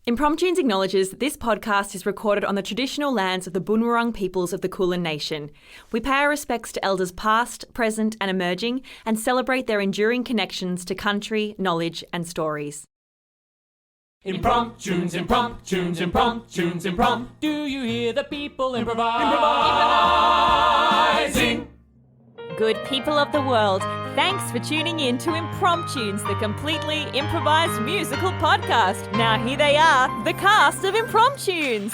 Impromptunes acknowledges that this podcast is recorded on the traditional lands of the Boonwurrung peoples of the Kulin Nation. We pay our respects to elders past, present and emerging and celebrate their enduring connections to country, knowledge and stories. Impromptunes, impromptunes, impromptunes, imprompt. Do you hear the people improvising? Good people of the world, thanks for tuning in to Impromptunes, the completely improvised musical podcast. Now here they are, the cast of Impromptunes.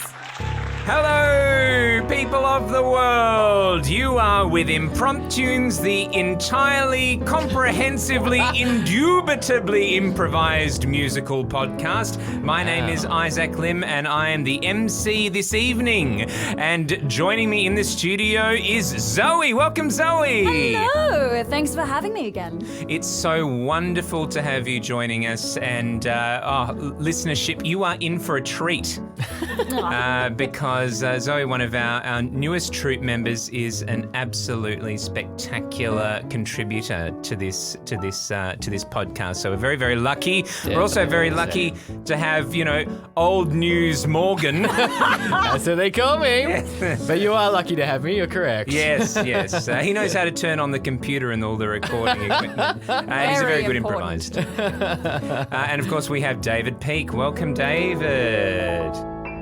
Hello, people of the world. You are with Impromptunes, the entirely, comprehensively, indubitably improvised musical podcast. My name is Izaak Lim and I am the MC this evening. And joining me in the studio is Zoe. Welcome, Zoe. Hello. Thanks for having me again. It's so wonderful to have you joining us. And listenership, you are in for a treat. Because Zoe, one of our newest troupe members, is an absolutely spectacular contributor to this podcast. So we're very, very lucky. Definitely. We're also very lucky to have, old news Morgan. That's what they call me. But you are lucky to have me. You're correct. Yes. He knows how to turn on the computer and all the recording equipment. He's a very good improvised. And of course, we have David Peake. Welcome, David.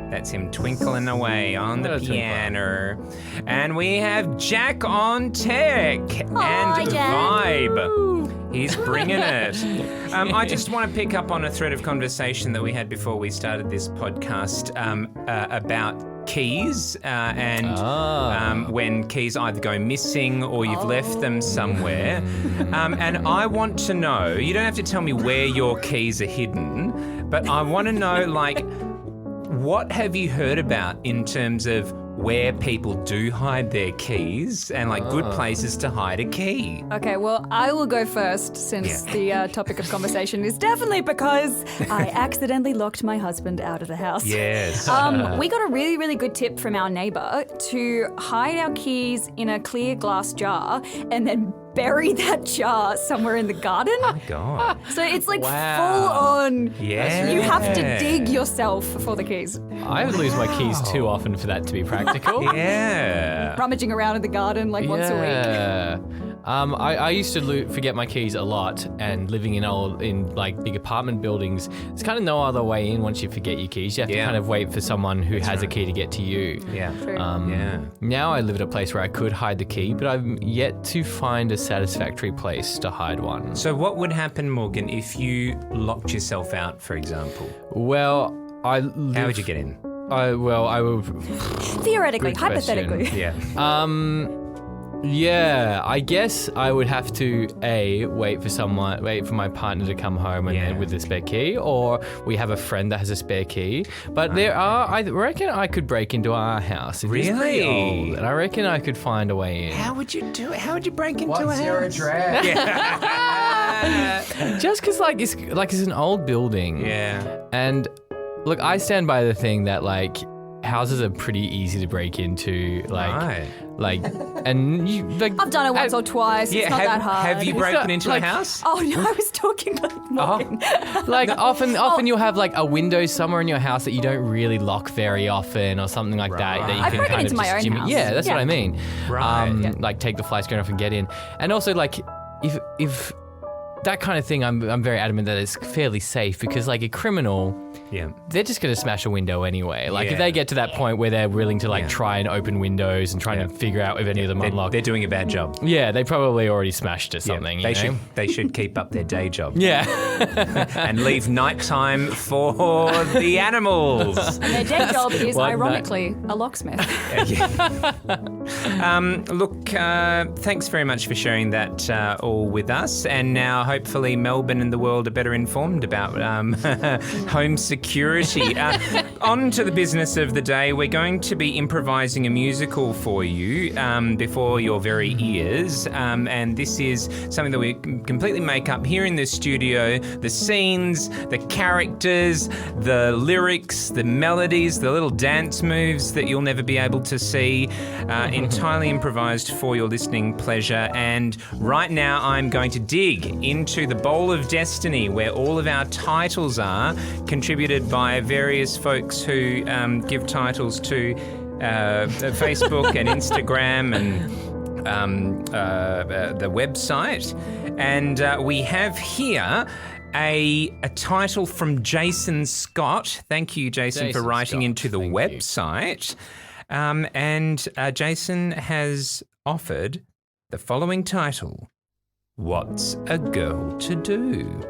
That's him twinkling away on the piano. And we have Jack on tech and vibe. He's bringing it. I just want to pick up on a thread of conversation that we had before we started this podcast about keys and when keys either go missing or you've left them somewhere. And I want to know, you don't have to tell me where your keys are hidden, but I want to know, what have you heard about in terms of where people do hide their keys and good places to hide a key? Okay, well, I will go first since the topic of conversation is definitely because I accidentally locked my husband out of the house. Yes. We got a really, really good tip from our neighbour to hide our keys in a clear glass jar and then bury that jar somewhere in the garden. Oh, God. So it's full on. Yeah. You have to dig yourself for the keys. I lose my keys too often for that to be practical. Yeah. Rummaging around in the garden once a week. I used to forget my keys a lot, and living in big apartment buildings, there's kind of no other way in once you forget your keys. You have to kind of wait for someone who has a key to get to you. Yeah. True. Now I live at a place where I could hide the key, but I've yet to find a satisfactory place to hide one. So what would happen, Morgan, if you locked yourself out, for example? Well, how would you get in? I would... Theoretically, hypothetically. Yeah. Yeah, I guess I would have to wait for my partner to come home and then with the spare key, or we have a friend that has a spare key. But I reckon I could break into our house. It's pretty old, and I reckon I could find a way in. How would you do it? How would you break into a house? What's your address? Just because it's an old building. Yeah. And look, I stand by the thing that houses are pretty easy to break into. And you I've done it once or twice. It's not that hard. Have you broken into a house? Oh no, I was talking Morgan. Often you'll have a window somewhere in your house that you don't really lock very often or something like that you I've can broken kind into of my just own house. Yeah, that's what I mean. Right. Take the fly screen off and get in. And also if that kind of thing, I'm very adamant that it's fairly safe because a criminal, they're just going to smash a window anyway. If they get to that point where they're willing to try and open windows and try and figure out if any of them unlock. They're doing a bad job. Yeah, they probably already smashed or something. They should keep up their day job. Yeah. And leave nighttime for the animals. And their day job is ironically a locksmith. Look, thanks very much for sharing that all with us. And now hopefully Melbourne and the world are better informed about home security. On to the business of the day. We're going to be improvising a musical for you before your very ears. And this is something that we completely make up here in the studio. The scenes, the characters, the lyrics, the melodies, the little dance moves that you'll never be able to see. Entirely improvised for your listening pleasure. And right now I'm going to dig into the bowl of destiny where all of our titles are, contributed distributed by various folks who give titles to Facebook and Instagram and the website. And we have here a title from Jason Scott. Thank you, Jason for writing Scott. into the website. And Jason has offered the following title: What's a Girl to Do?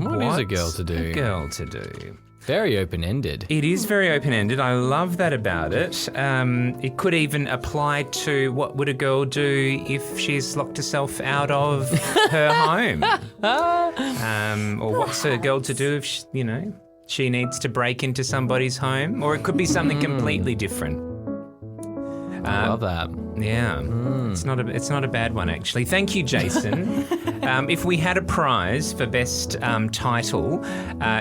What is a girl to do? A girl to do. Very open-ended. It is very open-ended. I love that about it. It could even apply to what would a girl do if she's locked herself out of her home. Or what's a girl to do if, she needs to break into somebody's home. Or it could be something completely different. I love that. Yeah, it's not a bad one actually. Thank you, Jason. If we had a prize for best title,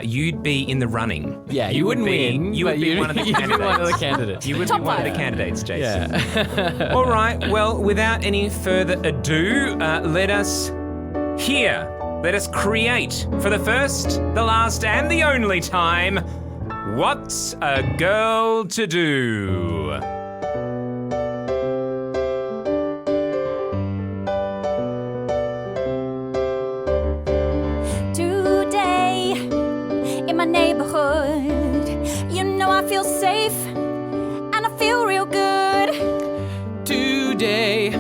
you'd be in the running. Yeah, you wouldn't win. You would be one of the candidates. You'd be one of the candidates. You would be one of the candidates, Jason. Yeah. All right. Well, without any further ado, let us create for the first, the last, and the only time. What's a girl to do? My neighborhood, I feel safe and I feel real good. Today,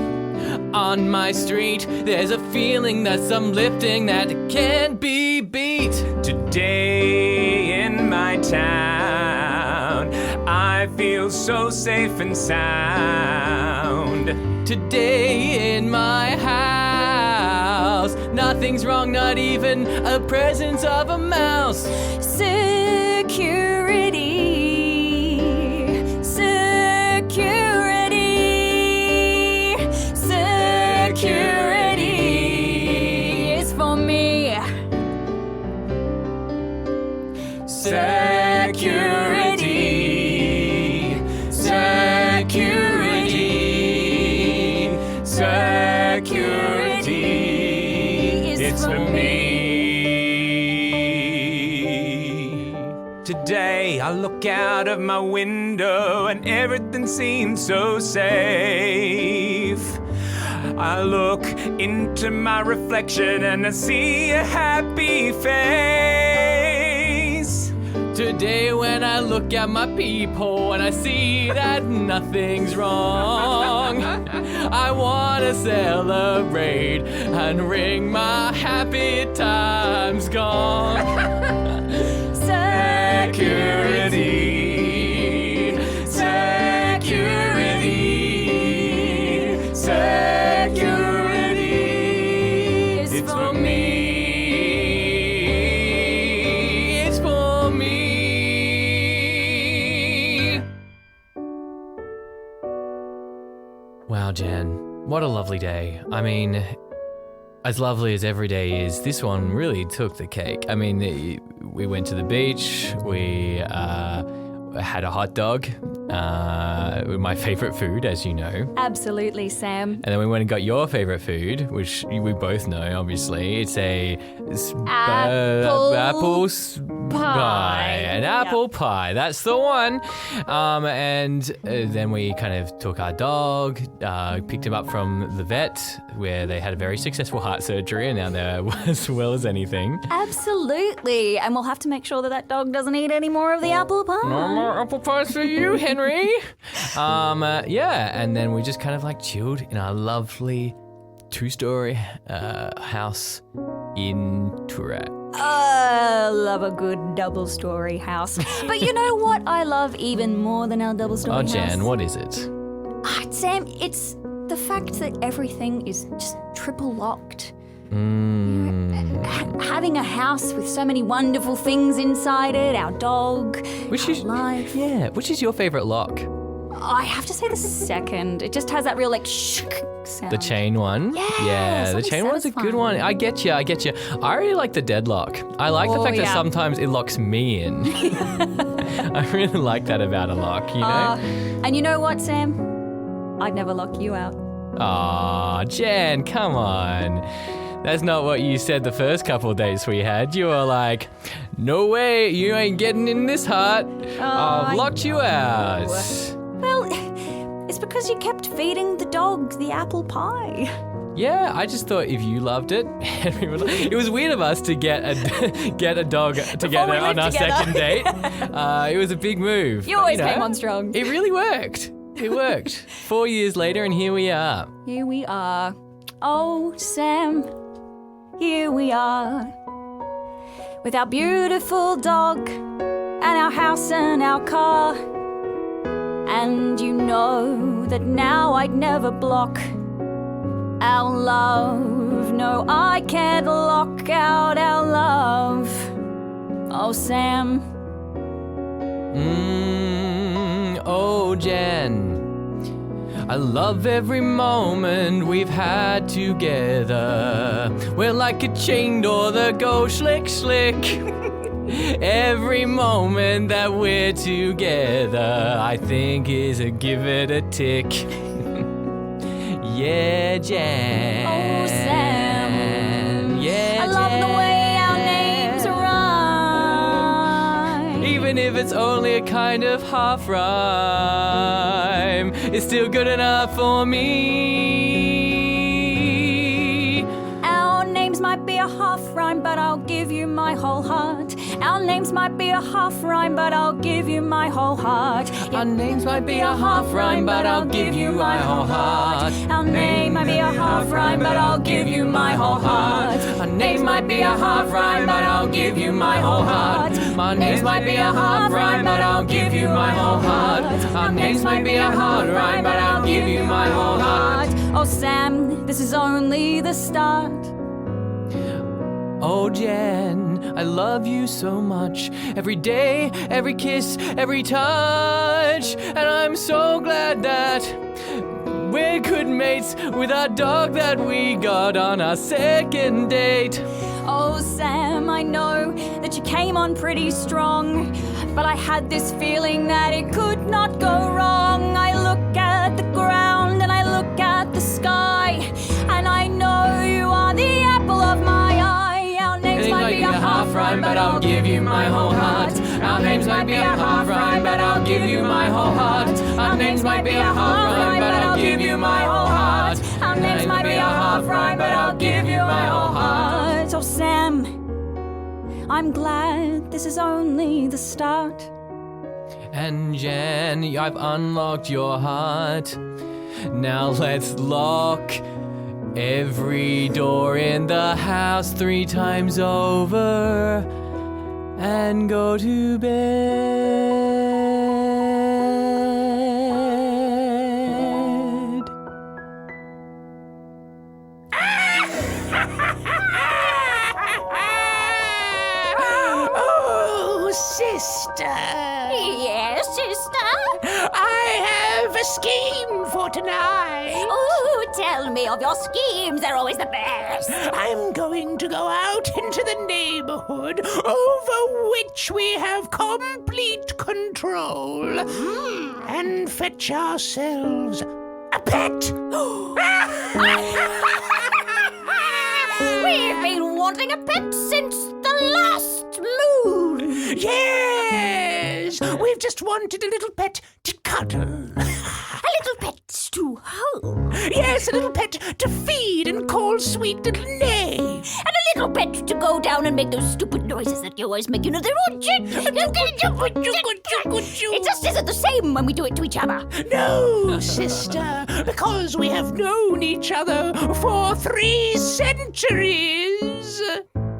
on my street, there's a feeling that's uplifting that can't be beat. Today in my town, I feel so safe and sound. Today in my house, nothing's wrong, not even a presence of a mouse. Security, security, security is for me. Security, security, security is for me. Today I look out of my window and everything seems so safe. I look into my reflection and I see a happy face. Today when I look at my peephole and I see that nothing's wrong, I wanna celebrate and ring my happy times gone. Security, security, security. It's for me. It's for me. Wow, Jan, what a lovely day. I mean, as lovely as every day is, this one really took the cake. I mean, we went to the beach, we had a hot dog, my favourite food, as you know. Absolutely, Sam. And then we went and got your favourite food, which we both know, obviously. It's apple pie. An apple pie, that's the one. And then we kind of took our dog, picked him up from the vet, where they had a very successful heart surgery, and now they're as well as anything. Absolutely. And we'll have to make sure that dog doesn't eat any more of the apple pie. No more apple pies for you, Henry. And then we just kind of chilled in our lovely 2-story house in Toorak. I love a good double-story house. But you know what I love even more than our double-story house? Oh, Jan, what is it? Sam, it's the fact that everything is just triple locked. Having a house with so many wonderful things inside it, our dog, life. Yeah, which is your favourite lock? I have to say the second. It just has that real sound. The chain one? Yeah, the chain one's a good one. I get you. I really like the deadlock. I like the fact that sometimes it locks me in. I really like that about a lock, you know? And you know what, Sam? I'd never lock you out. Aw, Jen, come on. That's not what you said the first couple of dates we had. You were like, no way, you ain't getting in this hut. I've locked you out. Well, it's because you kept feeding the dog the apple pie. Yeah, I just thought if you loved it, Henry would. It was weird of us to get a dog together on our second date. It was a big move. You always came on strong. It really worked. It worked. 4 years later, and here we are. Here we are. Oh, Sam, here we are. With our beautiful dog and our house and our car. And you know that now I'd never block our love. No, I can't lock out our love. Oh, Sam. Oh, Jen. I love every moment we've had together. We're like a chain door that goes slick, slick. Every moment that we're together, I think is a give it a tick. Yeah, Jan. Oh, Sam. Yeah, I love the way our names rhyme. Even if it's only a kind of half rhyme, it's still good enough for me. Our names might be a half rhyme, but I'll give you my whole heart. Our names might be a half rhyme, but I'll give you my whole heart. Our names might be a half rhyme, but I'll give you my whole heart. Our name might be a half rhyme, but I'll give you my whole heart. Our names might be a half rhyme, but I'll give you my whole heart. My names might be a half rhyme, but I'll give you my whole heart. Our names might be a hard rhyme, but I'll give you my whole heart. Oh, Sam, this is only the start. Oh, Jen, I love you so much. Every day, every kiss, every touch. And I'm so glad that we're good mates with our dog that we got on our second date. Oh, Sam, I know that you came on pretty strong, but I had this feeling that it could not go wrong. I look at the ground and I look at the sky, and I know you are the apple of my eye. Our names might be a half rhyme, but I'll give you my whole heart. Our names might be a half rhyme, but I'll give you my whole heart. Our names might be a half rhyme, but I'll give you my whole heart. Our names might be a half rhyme, but I'll give you my whole heart. Oh, Sam, I'm glad this is only the start. And Jen, I've unlocked your heart. Now let's lock every door in the house 3 times over and go to bed. Oh, sister. Yes, sister? I have a scheme for tonight. Oh, tell me of your schemes. They're always the best. I'm going to go out into the neighborhood over which we have complete control and fetch ourselves a pet. We've been wanting a pet since the last moon. Yes, we've just wanted a little pet to cuddle. A little pet to hold. Yes, a little pet to feed and call sweet little Nay. And a little pet to go down and make those stupid noises that you always make. You know, they're all It just isn't the same when we do it to each other. No, sister, because we have known each other for 3 centuries.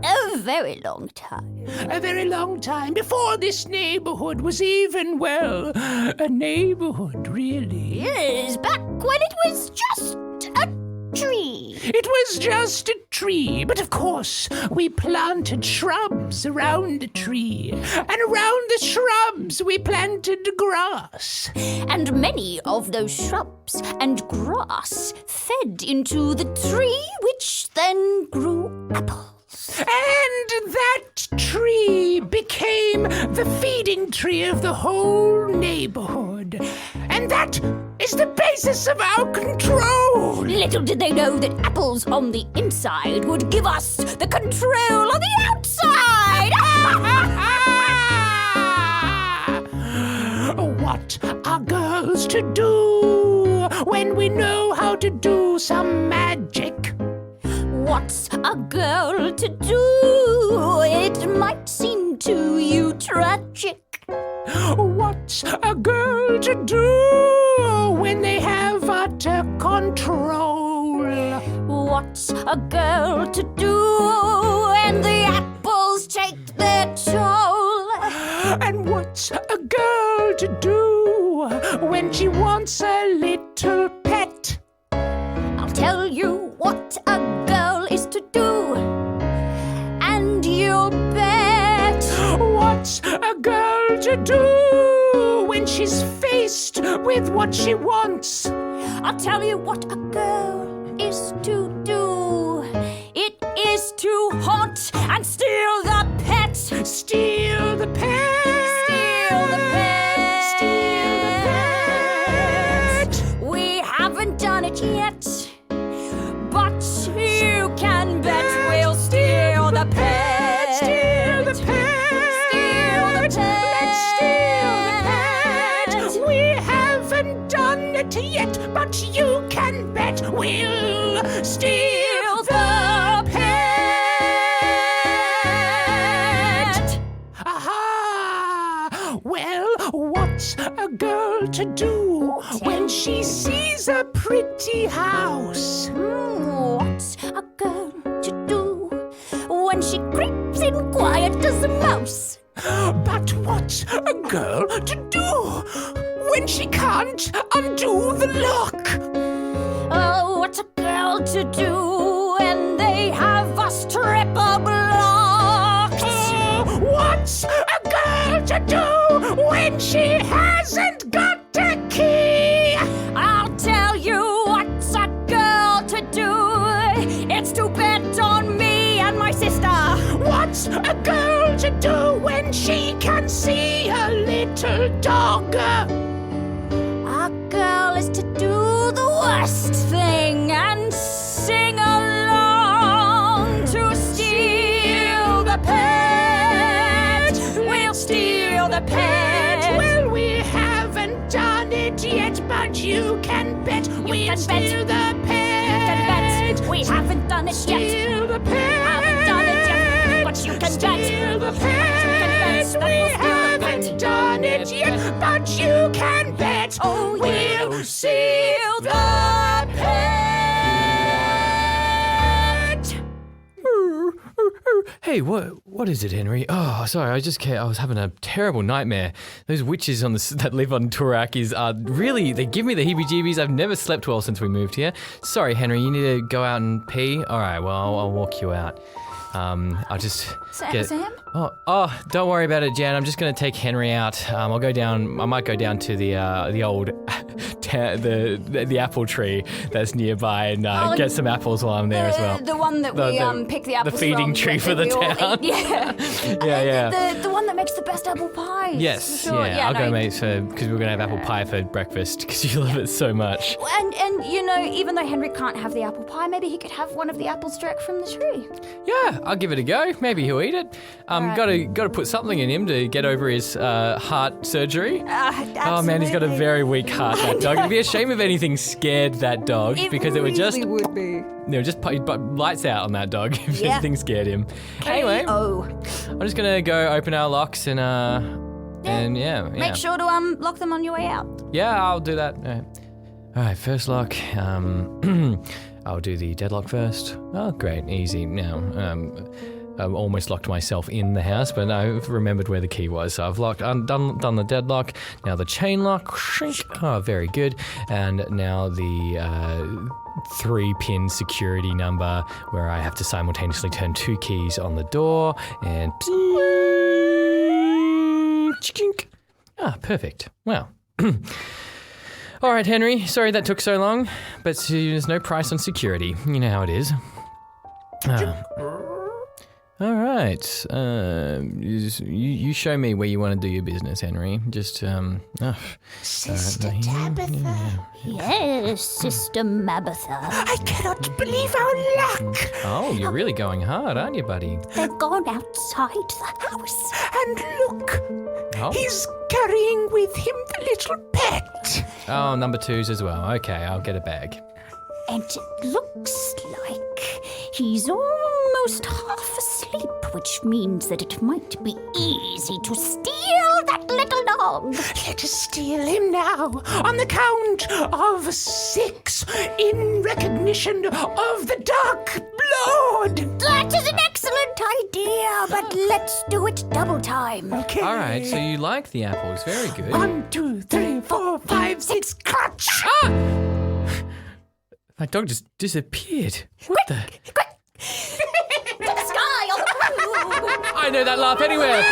A very long time. A very long time before this neighborhood was even, well, a neighborhood, really. Yes, back when it was just a tree. It was just a tree, but of course we planted shrubs around the tree, and around the shrubs we planted grass. And many of those shrubs and grass fed into the tree, which then grew apples. And that tree became the feeding tree of the whole neighborhood. And that is the basis of our control. Little did they know that apples on the inside would give us the control on the outside. What are girls to do when we know how to do some magic? What's a girl to do? It might seem to you tragic. What's a girl to do when they have utter control? What's a girl to do when the apples take their toll? And what's a girl to do when she wants a little pet? I'll tell you what a girl is to do, and you'll bet. What's a girl to do when she's faced with what she wants? I'll tell you what a girl is to do. It is to haunt and steal the pet. Steal the pet. Steal the pet. Steal the pet. We haven't done it yet, but you can bet we'll steal the pet. Steal the pet. Steal the pet. Let's steal the pet. We haven't done it yet, but you can bet we'll steal the pet. Aha! Well, what's a girl to do when she sees a pretty house? What's a girl to do when she creeps in quiet as a mouse? But what's a girl to do when she can't undo the lock? Oh, what's a girl to do when they have us triple blocked? What's a girl to do when she hasn't got a key? I'll tell you what's a girl to do. It's to bet on me and my sister. What's a girl to do when she can see a little dog? A girl is to do the worst thing and sing along to steal the pet. We'll steal the pet. Well, we haven't done it yet, but you can bet we'll steal the pet. You can bet we haven't done it yet. Steal the pet. Haven't done it yet, but you can bet. Steal the You pet. can bet that We we'll steal the haven't pet. done it yet, but you can bet Oh, yeah. we'll steal the pet. Hey, what is it, Henry? Oh, sorry, I was having a terrible nightmare. Those witches that live on Toorak they give me the heebie-jeebies. I've never slept well since we moved here. Sorry, Henry, you need to go out and pee? All right, well, I'll walk you out. I'll just Sam? Oh, don't worry about it, Jan. I'm just gonna take Henry out. I'll go down. I might go down to the old the apple tree that's nearby and get some apples while I'm there as well. The one that we pick the apples the feeding from, tree for the we all town. eat. Yeah. Yeah. The one that makes the best apple pies. Yes, for sure. I'll go make because we're gonna have apple pie for breakfast because you love it so much. And even though Henry can't have the apple pie, maybe he could have one of the apples direct from the tree. Yeah, I'll give it a go. Maybe he'll eat it. Got to put something in him to get over his heart surgery. Oh man, he's got a very weak heart. That dog. It'd be a shame if anything scared that dog because it would just be. just put lights out on that dog if anything scared him. Anyway, I'm just gonna go open our locks and yeah. Make sure to lock them on your way out. Yeah, I'll do that. All right, first lock. I'll do the deadlock first. Oh, great, easy. Now, I've almost locked myself in the house, but I've remembered where the key was. So I've done the deadlock. Now the chain lock. Shrink. Oh, very good. And now the 3-pin security number where I have to simultaneously turn 2 keys on the door and. Perfect. Wow. All right, Henry. Sorry that took so long, but there's no price on security. You know how it is. All right. You show me where you want to do your business, Henry. Just Sister Tabitha. Yes, Sister Mabitha. I cannot believe our luck. Oh, you're really going hard, aren't you, buddy? They've gone outside the house. And look, Oh. he's carrying with him the little pet. Oh, number 2s as well. Okay, I'll get a bag. And it looks like he's almost half asleep, which means that it might be easy to steal that little dog. Let us steal him now, on the count of 6, in recognition of the dark blood. That is an excellent idea, but let's do it double time. Okay. All right, so you like the apples. Very good. 1, 2, 3, 4, 5, 6, clutch! My dog just disappeared. What the? Quick! To the sky on the roof! I know that laugh anywhere.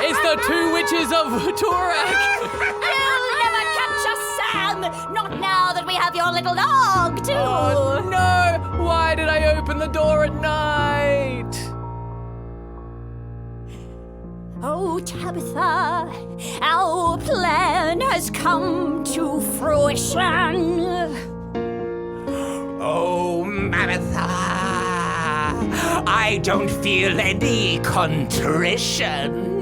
It's the 2 witches of Toorak. You'll never catch us, Sam! Not now that we have your little dog, too! Oh no! Why did I open the door at night? Oh, Tabitha, our plan has come to fruition. Oh, Mabitha, I don't feel any contrition.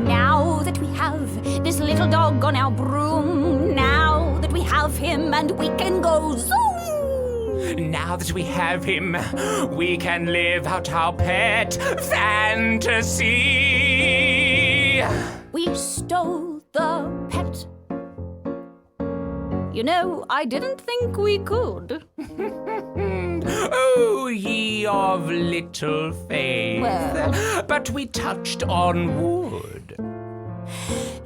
Now that we have this little dog on our broom, now that we have him and we can go zoom. Now that we have him, we can live out our pet fantasy. We stole the pet. You know, I didn't think we could. Oh, ye of little faith. Well. But we touched on wood.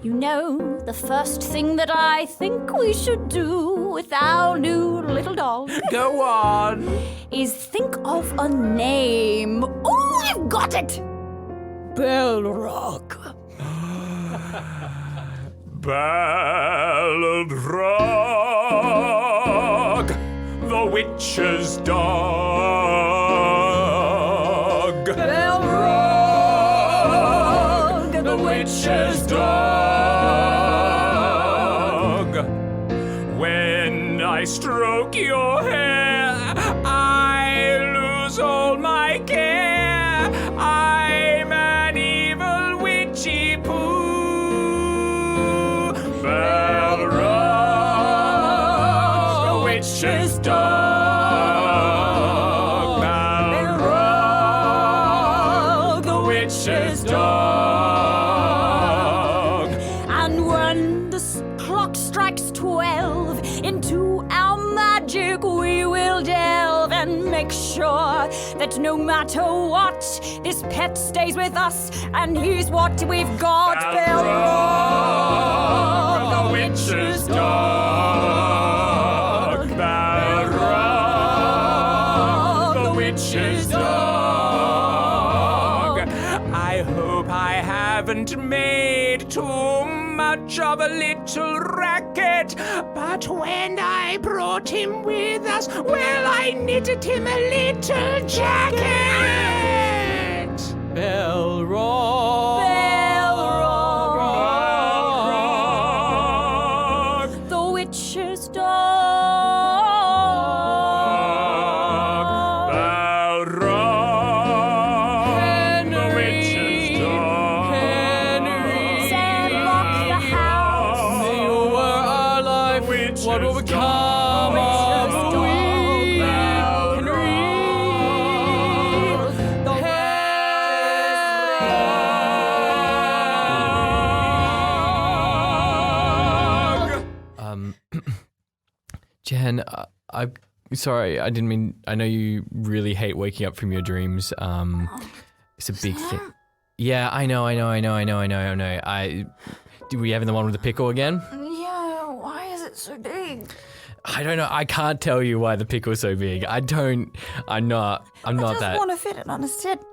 You know, the first thing that I think we should do with our new little dog Go on. is think of a name. Oh, I've got it! Belrog. Belrog, the witch's dog. Belrog, The witch's dog. When I stroke your hair, I lose all my care. I'm an evil witchy poo. Belrog, the witch's dog. Belrog, the witch's dog. And when the clock strikes 12, into our magic we will delve and make sure that no matter what, this pet stays with us and he's what we've got. Belrog, the witch's dog. Belrog, the witch's dog. I hope I haven't made too much of a little racket, but when I brought him with us, well, I knitted him a little jacket. Belrog. Belrog, The witch's dog. Belrog, the witch's dog. Sam, lock the house. You were our life. What will become of we? Henry. Jen, I'm sorry. I didn't mean. I know you really hate waking up from your dreams. It's a big thing. Yeah, I know. Were you having the one with the pickle again? Yeah, why is it so big? I don't know. I can't tell you why the pickle's so big. I'm not I just that. want to fit it on a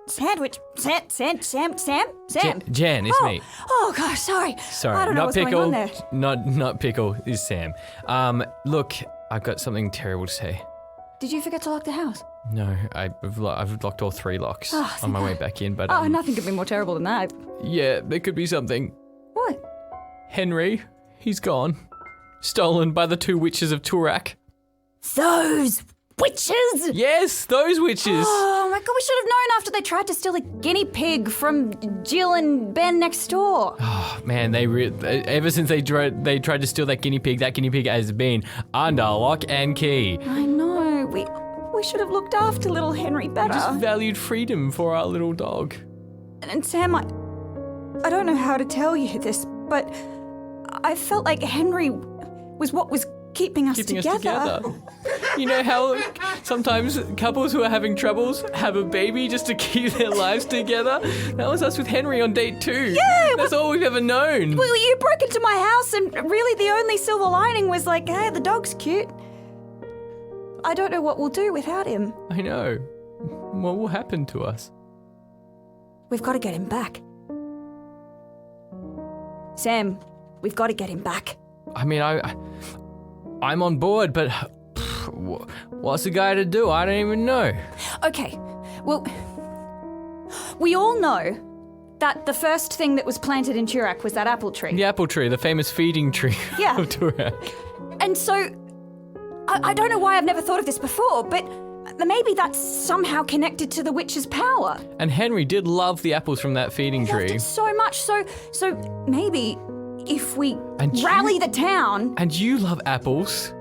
sandwich. Sam. Jen, it's me. Oh gosh, sorry. Sorry, I don't know not what's pickle. going on there. Not pickle. Is Sam. Look, I've got something terrible to say. Did you forget to lock the house? No, I've locked all 3 locks on my way back in, but... Nothing could be more terrible than that. Yeah, there could be something. What? Henry, he's gone. Stolen by the 2 witches of Toorak. Those witches! Yes, those witches! Oh my god, we should have known after they tried to steal the guinea pig from Jill and Ben next door. Oh, man, ever since they tried to steal that guinea pig has been under lock and key. I know, we should have looked after little Henry better. We just valued freedom for our little dog. And Sam, I don't know how to tell you this, but I felt like Henry was what was keeping us together. You know how sometimes couples who are having troubles have a baby just to keep their lives together? That was us with Henry on date 2. Yeah! That's all we've ever known. Well, you broke into my house and really the only silver lining was like, hey, the dog's cute. I don't know what we'll do without him. I know. What will happen to us? We've got to get him back. Sam, we've got to get him back. I mean, I'm on board, but what's the guy to do? I don't even know. Okay, well, we all know that the first thing that was planted in Toorak was that apple tree. The apple tree, the famous feeding tree Yeah. of Toorak. And so, I don't know why I've never thought of this before, but maybe that's somehow connected to the witch's power. And Henry did love the apples from that feeding Loved tree. it so much, so maybe if we And rally the town... And you love apples.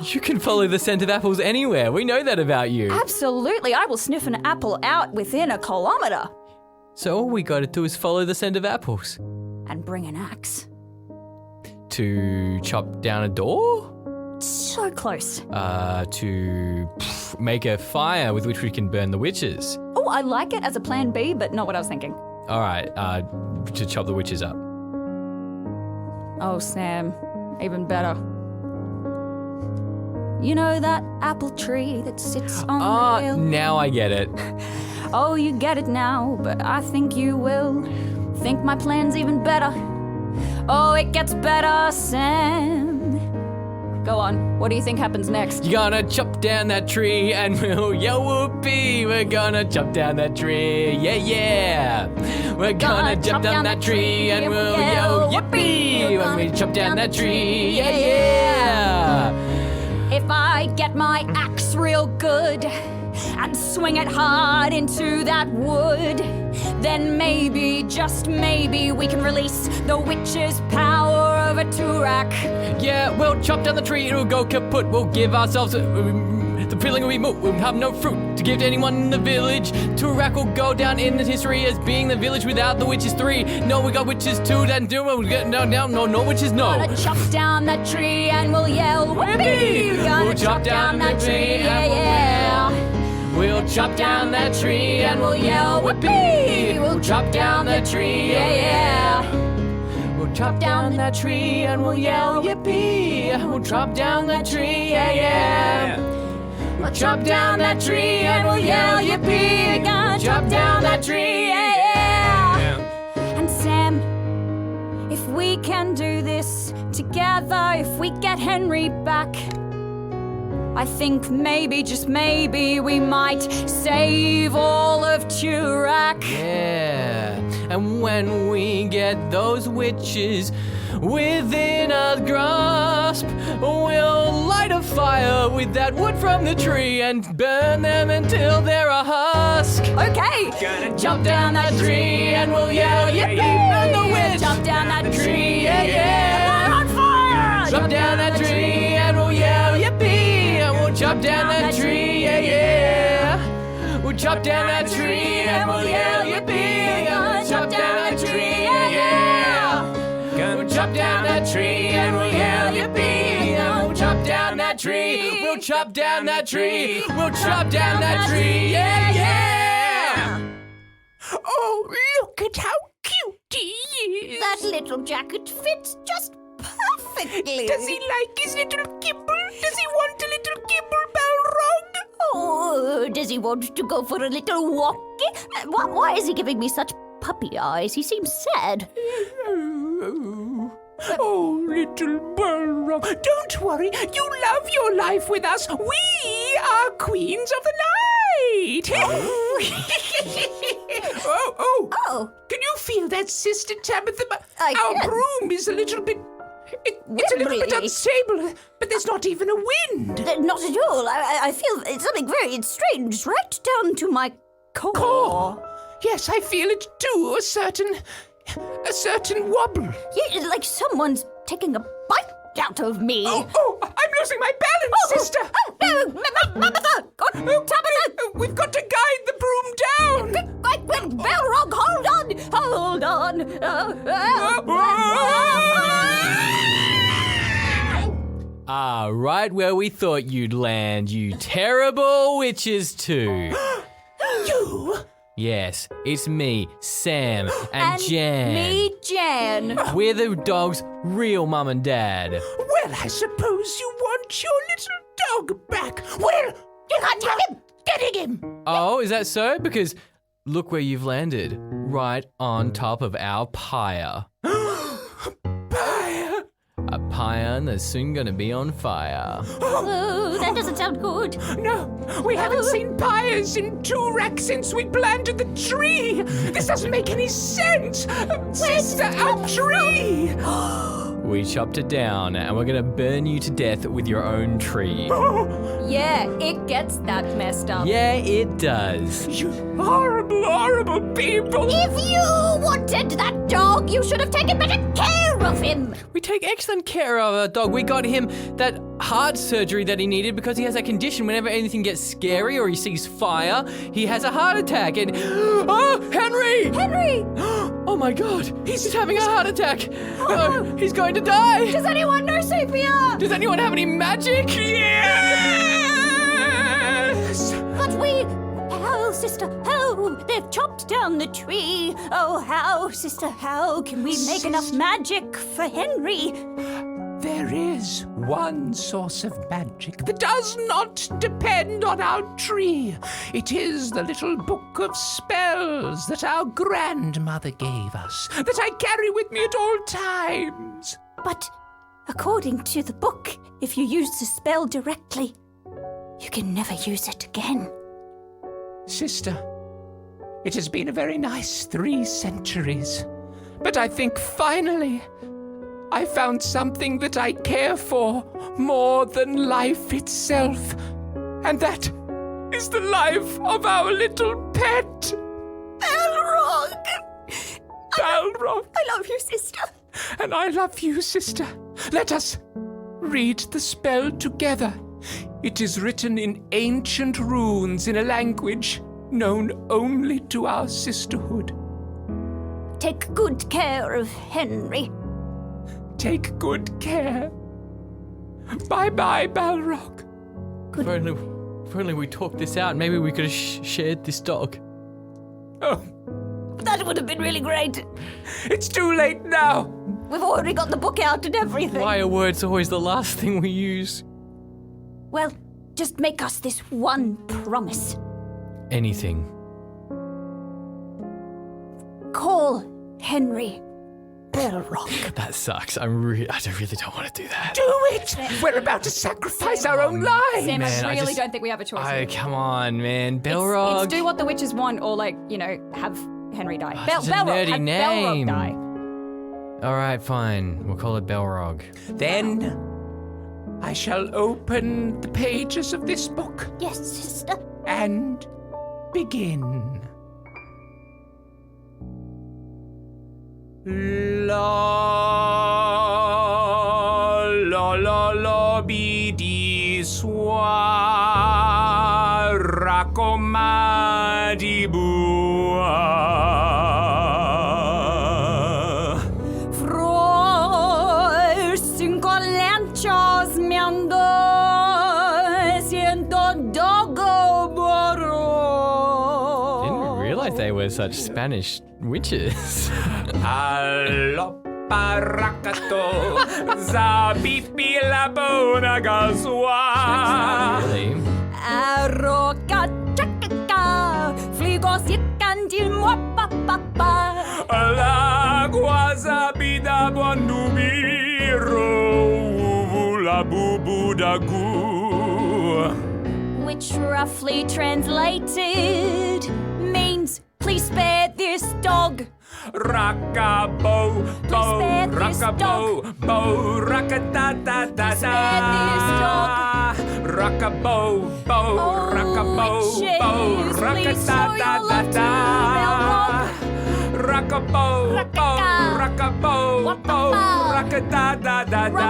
You can follow the scent of apples anywhere. We know that about you. Absolutely, I will sniff an apple out within a kilometre. So all we gotta do is follow the scent of apples. And bring an axe. To chop down a door? So close. To make a fire with which we can burn the witches. Oh, I like it as a plan B, but not what I was thinking. All right, to chop the witches up. Oh, Sam, even better. You know that apple tree that sits on the hill? Now I get it. Oh, you get it now, but I think you will. Think my plan's even better. Oh, it gets better, Sam. Go on, what do you think happens next? You're gonna chop down that tree and we'll yell whoopee. We're gonna chop down that tree, yeah, yeah. We're gonna chop down that tree and we'll yell yippee when we chop down that tree, yeah, yeah. If I get my axe real good and swing it hard into that wood, then maybe, just maybe, we can release the witch's power over Toorak. Yeah, we'll chop down the tree, it'll go kaput. We'll give ourselves the feeling we moot. We'll have no fruit to give to anyone in the village. Toorak will go down in the history as being the village without the witches 3. No, we got witches 2, then do no witches, no. Gonna chop down that tree and we'll yell whippy. We'll chop down that tree, yeah, yeah. We'll chop down that tree and we'll yell whippy. We'll chop down that tree, yeah, yeah. We'll chop down that tree and we'll yell yippee. We'll chop down that tree, yeah, yeah. We'll chop down that tree and we'll yell yippee. Gonna Chop down that tree, yeah, yeah. And Sam, if we can do this together, if we get Henry back, I think maybe, just maybe, we might save all of Toorak. Yeah, and when we get those witches within our grasp, we'll light a fire with that wood from the tree and burn them until they're a husk. Okay. Gonna chop down that tree and we'll yell, yippee, burn the witch. Chop down that tree, yeah, yeah. We're on fire. Chop down that tree and we'll yell, yippee. We'll chop down that tree, yeah, yeah. We'll chop down that tree and we'll yell, yippee. We'll chop down that tree, yeah, yeah. We'll chop down that tree and we'll yell, yippee. We'll chop down that tree. We'll chop down that tree. We'll chop down that tree, yeah, yeah. Oh, look at how cute he is. That little jacket fits just perfectly. Does he like his little kibble? Does he want a little kibble, Belrog? Oh, does he want to go for a little walk? Why is he giving me such puppy eyes? He seems sad. Oh, little Belrog, don't worry. You love your life with us. We are queens of the night. Oh. Can you feel that, Sister Tabitha? I Our can. broom is a little bit... It's a little bit Wibbly. unstable, but there's not even a wind. Not at all. I feel it's something very strange right down to my core. Core. Yes, I feel it too. A certain wobble. Yeah, like someone's taking a bite out of me. Oh, I'm losing my balance, sister. Oh, no, Tabitha! Tabitha! We've got to guide the broom down. Quick, Belrog, hold on! Right where we thought you'd land, you terrible witches too. You? Yes, it's me, Sam, and Jan. Me, Jan. We're the dog's real mum and dad. Well, I suppose you want your little dog back. Well, you can't have him. Getting him. Oh, is that so? Because look where you've landed. Right on top of our pyre. Bye. A pyre that's soon gonna be on fire. Oh, that doesn't sound good. No, we haven't seen pyres in Toorak since we planted the tree. This doesn't make any sense. Sister, our tree. We chopped it down and we're gonna burn you to death with your own tree. Yeah, it gets that messed up. Yeah, it does. You horrible, horrible people. If you wanted that dog, you should have taken better care of him. We take excellent care of our dog. We got him that heart surgery that he needed because he has a condition. Whenever anything gets scary or he sees fire, he has a heart attack. And oh, Henry! Oh my God! He's having a heart attack. He's going to die. Does anyone know CPR? Does anyone have any magic? Yes. But how, sister, how? They've chopped down the tree. Oh, how, sister, how can we make enough magic for Henry? There is one source of magic that does not depend on our tree. It is the little book of spells that our grandmother gave us, that I carry with me at all times. But according to the book, if you use the spell directly, you can never use it again. Sister, it has been a very nice 3 centuries, but I think finally I found something that I care for more than life itself, and that is the life of our little pet. Belrog! Belrog. I love you, sister. And I love you, sister. Let us read the spell together. It is written in ancient runes in a language known only to our sisterhood. Take good care of Henry. Take good care. Bye-bye, Belrog. If only we talked this out, maybe we could have shared this dog. Oh, That would have been really great. it's too late now. We've already got the book out and everything. Why are words always the last thing we use? Well, just make us this one promise. Anything. Call Henry Belrog. That sucks. I really don't want to do that. Do it. We're about to sacrifice our own lives. Sam, Man, I I really just- don't think we have a choice. Oh, come on, man. It's Belrog. do what the witches want, or have Henry die. such a Belrog, nerdy have name. Belrog die. All right, fine. We'll call it Belrog. Then I shall open the pages of this book Yes, sister. and begin. La la la la bidi swa raccomadi bua. Froi cinco lanchas miando siento doggo boro. Didn't realize they were such Spanish witches. Allo paracato zabipi la bona gaswa. Really? Arroca chakaka, fligos yikandil mo pa pa pa. La guasa bida buandubi. Rakkabobo, which roughly translated means please spare this dog. Rakkabobo, spare this Rakkabobo, Rakka-da-da-da-da. Rakkabobo, Rakkabobo, Rakka-da-da-da-da. Rakkabobo, Rakkabobo, Rakka-da-da-da-da.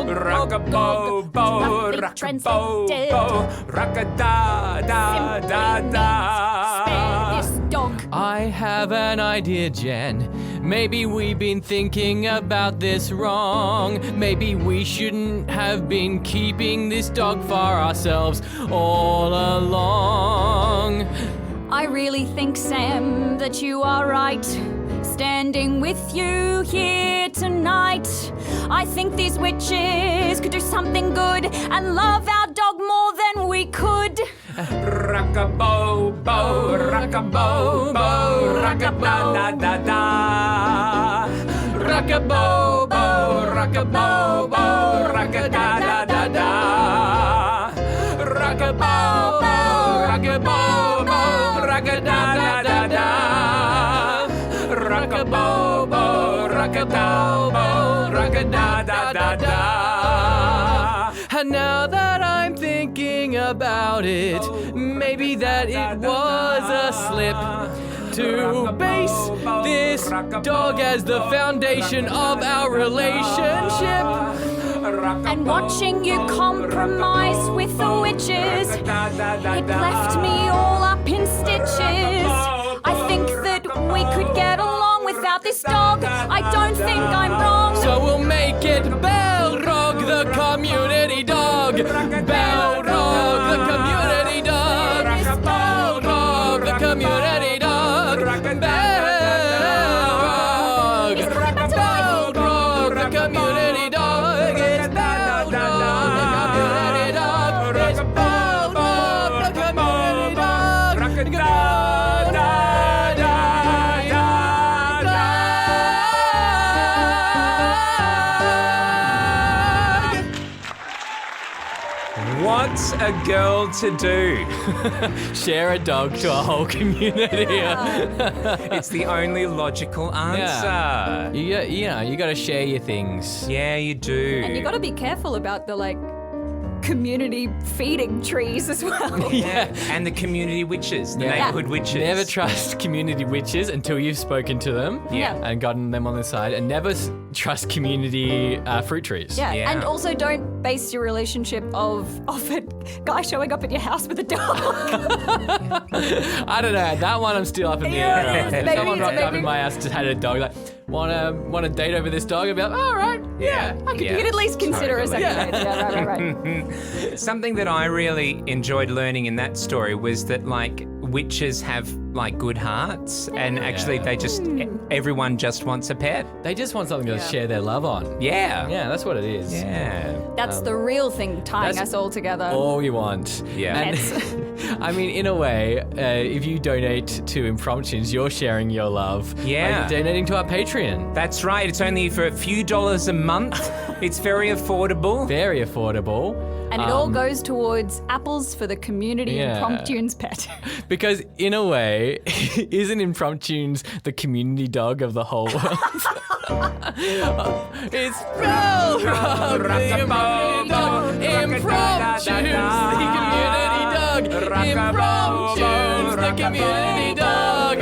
Rakkabobo, Rakkabobo, Rakka-da-da-da-da. Spare this dog. I have an idea, Jen. Maybe we've been thinking about this wrong. Maybe we shouldn't have been keeping this dog for ourselves all along. I really think, Sam, that you are right. Standing with you here tonight. I think these witches could do something good and love our dog more than we could. Rakkabobo, Rakkabobo, Rakka-da-da-da-da. Rakkabobo, Rakkabobo, Rakka-da-da-da-da. Rakkabobo, Rakkabobo, Rakka-da-da-da-da. Rakkabobo, Rakkabobo, Rakka-da-da-da-da. And now that I'm thinking about it, maybe that it was a slip to base this dog as the foundation of our relationship. And watching you compromise with the witches, it left me all up in stitches. I think that we could get along without this dog. I don't think I'm wrong. So we'll make it Belrog the Community Dog. Belrog the Community Dog. Belrog the Community Dog. Belrog. Belrog the Community Dog. It's Belrog the Community Dog. It's Belrog the Community What's a girl to do? Share a dog to a whole community. It's the only logical answer. You got to share your things. Yeah, you do. And you got to be careful about the community feeding trees as well. Yeah, and the community witches, the neighbourhood witches. Never trust community witches until you've spoken to them and gotten them on the side, and never trust community fruit trees. Yeah. Yeah. And also don't base your relationship off a guy showing up at your house with a dog. I don't know. That one I'm still up in the air. If maybe someone it's- rocked up maybe- in my house just had a dog, like, want to date over this dog? I'd be like, all right, yeah. You could at least consider a second date. Yeah, right. Something that I really enjoyed learning in that story was that witches have good hearts, and actually they just everyone just wants a pet. They just want something to share their love on. Yeah. Yeah, that's what it is. Yeah. That's the real thing tying us all together. All you want. Yeah. And, I mean, in a way, if you donate to Impromptunes, you're sharing your love. Yeah. By donating to our Patreon. That's right. It's only for a few dollars a month. It's very affordable. Very affordable. And it all goes towards apples for the community Impromptunes pet. Because in a way, isn't Impromptunes the community dog of the whole world? It's Belrog the community dog. Impromptunes the community dog. Impromptunes the community dog.